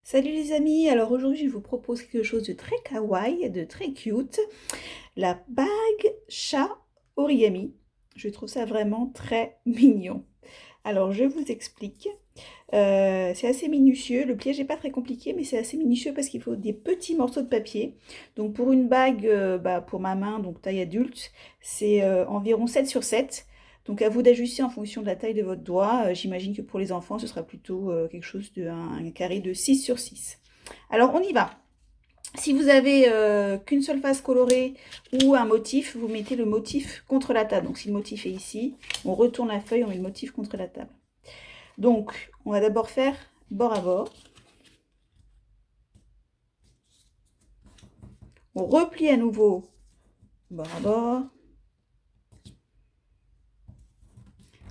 Salut les amis, alors aujourd'hui je vous propose quelque chose de très kawaii, de très cute, la bague chat origami. Je trouve ça vraiment très mignon. Alors je vous explique. C'est assez minutieux, le pliage n'est pas très compliqué mais c'est assez minutieux parce qu'il faut des petits morceaux de papier. Donc pour une bague, pour ma main, donc taille adulte, c'est environ 7 sur 7. Donc à vous d'ajuster en fonction de la taille de votre doigt. J'imagine que pour les enfants ce sera plutôt quelque chose de un carré de 6 sur 6. Alors on y va. Si vous avez qu'une seule face colorée ou un motif, vous mettez le motif contre la table. Donc si le motif est ici, on retourne la feuille, on met le motif contre la table. Donc on va d'abord faire bord à bord. On replie à nouveau bord à bord.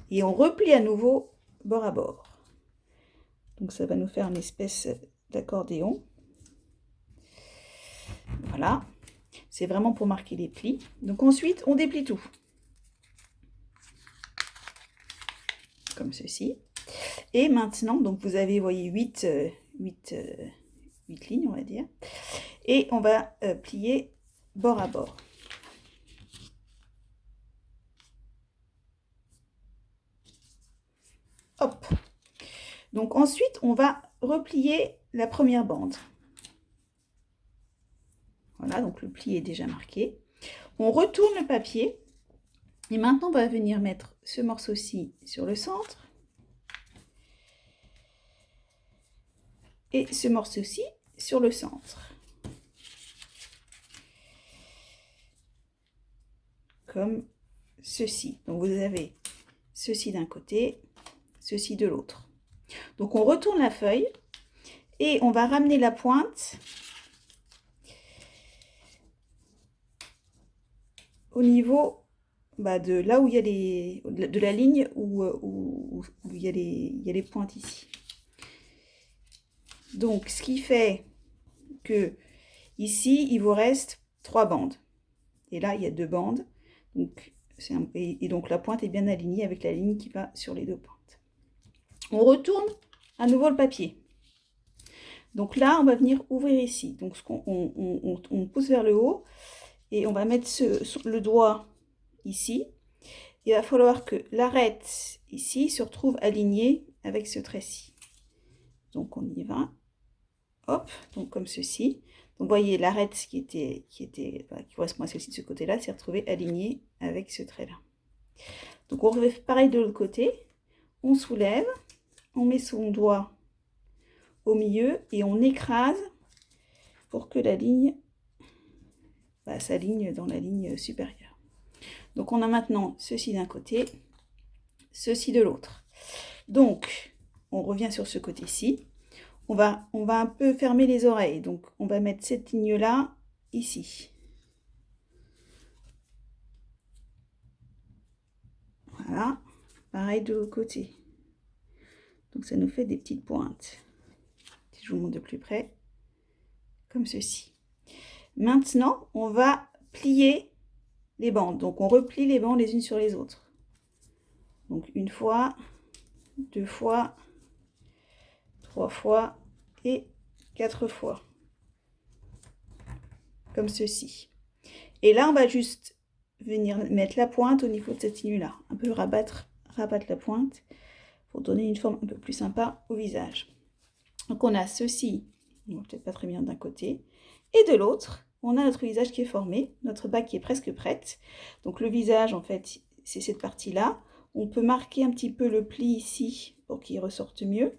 Et on replie à nouveau bord à bord. Donc ça va nous faire une espèce d'accordéon. Voilà. C'est vraiment pour marquer les plis. Donc ensuite, on déplie tout. Comme ceci. Et maintenant, donc vous avez, vous voyez, 8 lignes, on va dire. Et on va plier bord à bord. Hop. Donc ensuite, on va replier la première bande. Voilà, donc le pli est déjà marqué. On retourne le papier. Et maintenant, on va venir mettre ce morceau-ci sur le centre. Et ce morceau-ci sur le centre. Comme ceci. Donc vous avez ceci d'un côté, ceci de l'autre. Donc on retourne la feuille et on va ramener la pointe au niveau de là où il y a de la ligne où il y a les pointes ici. Donc ce qui fait que ici il vous reste 3 bandes et là il y a 2 bandes. Donc et donc la pointe est bien alignée avec la ligne qui va sur les 2 pointes. On retourne à nouveau le papier. Donc là, on va venir ouvrir ici. Donc on pousse vers le haut et on va mettre le doigt ici. Il va falloir que l'arête ici se retrouve alignée avec ce trait-ci. Donc on y va. Hop, donc comme ceci. Donc vous voyez, l'arête qui correspond à celle-ci de ce côté-là s'est retrouvée alignée avec ce trait-là. Donc on refait pareil de l'autre côté. On soulève, on met son doigt au milieu et on écrase pour que la ligne s'aligne dans la ligne supérieure. Donc on a maintenant ceci d'un côté, ceci de l'autre. Donc on revient sur ce côté-ci. On va un peu fermer les oreilles. Donc on va mettre cette ligne-là ici. Voilà. Pareil de l'autre côté. Donc ça nous fait des petites pointes. Si je vous montre de plus près, comme ceci. Maintenant, on va plier les bandes. Donc on replie les bandes les unes sur les autres. Donc une fois, 2 fois, 3 fois et 4 fois. Comme ceci. Et là, on va juste venir mettre la pointe au niveau de cette ligne-là. Un peu rabattre la pointe pour donner une forme un peu plus sympa au visage. Donc on a ceci, peut-être pas très bien d'un côté, et de l'autre, on a notre visage qui est formé, notre bague qui est presque prête. Donc le visage, en fait, c'est cette partie-là. On peut marquer un petit peu le pli ici pour qu'il ressorte mieux.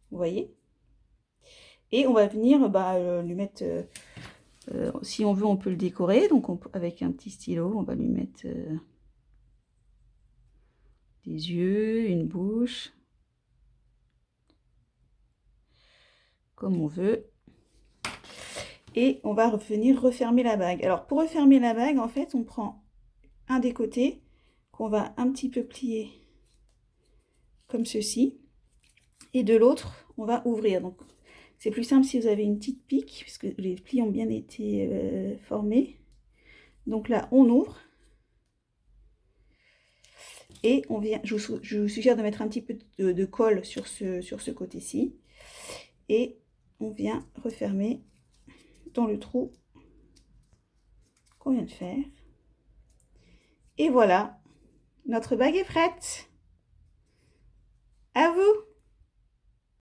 Vous voyez? Et on va venir lui mettre, si on veut, on peut le décorer. Donc avec un petit stylo, on va lui mettre des yeux, une bouche, comme on veut. Et on va venir refermer la bague. Alors pour refermer la bague, en fait, on prend un des côtés qu'on va un petit peu plier comme ceci. Et de l'autre, on va ouvrir. Donc c'est plus simple si vous avez une petite pique, puisque les plis ont bien été formés. Donc là, on ouvre. Et on vient, je vous suggère de mettre un petit peu de colle sur ce côté-ci. Et on vient refermer dans le trou qu'on vient de faire. Et voilà, notre bague est prête. À vous!